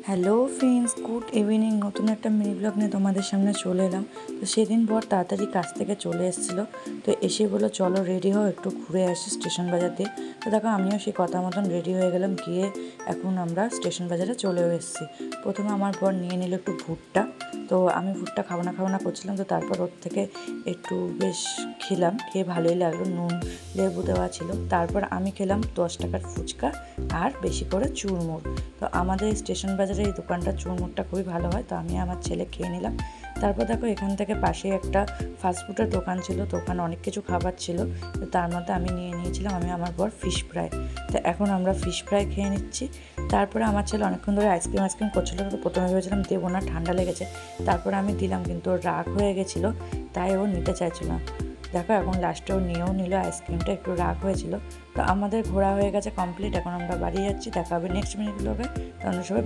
Hello friends, good evening. নতুন একটা mini blog নিয়ে তোমাদের সামনে চলে এলাম। তো সেদিন বর তাড়াতাড়ি কাজ থেকে চলে এসেছিলো। তো এসে বললো চলো রেডি হও, একটু ঘুরে আসি স্টেশন বাজার দিয়ে। তো দেখো আমিও সেই কথা মতন রেডি হয়ে গেলাম, গিয়ে এখন আমরা স্টেশন বাজারে চলেও এসেছি। প্রথমে আমার বর নিয়ে নিল একটু ভুট্টা। তো আমি ভুট্টা খাবো না করছিলাম, তো তারপর ওর থেকে একটু বেশ খেলাম, খেয়ে ভালোই লাগলো, নুন লেবু দেওয়া ছিল। তারপর আমি খেলাম 10 টাকার ফুচকা আর বেশি করে চুরমুর। তো আমাদের স্টেশন বাজারে এই দোকানটা চুরমুরটা খুবই ভালো হয়, তো আমি আমার ছেলে খেয়ে নিলাম। তারপর দেখো এখান থেকে পাশে একটা ফাস্টফুডের দোকান ছিল, তো ওখানে অনেক কিছু খাবার ছিল। তো তার মধ্যে আমি নিয়ে নিয়েছিলাম, আমি আমার বর ফিশ ফ্রাই। তো এখন আমরা ফিশ ফ্রাই খেয়ে নিচ্ছি। তারপরে আমার ছেলে অনেকক্ষণ ধরে আইসক্রিম করছিলো, তো প্রথমে ভেবেছিলাম দেবো না, ঠান্ডা লেগেছে। তারপরে আমি দিলাম, কিন্তু ওর রাগ হয়ে গেছিলো, তাই ও নিতে চাইছিল না। দেখো এখন লাস্টে ও নিয়েও নিল আইসক্রিমটা, একটু রাগ হয়েছিল। তো আমাদের ঘোরা হয়ে গেছে কমপ্লিট, এখন আমরা বাড়ি যাচ্ছি। দেখা হবে নেক্সট মিনিট ব্লগে। তখন সবাই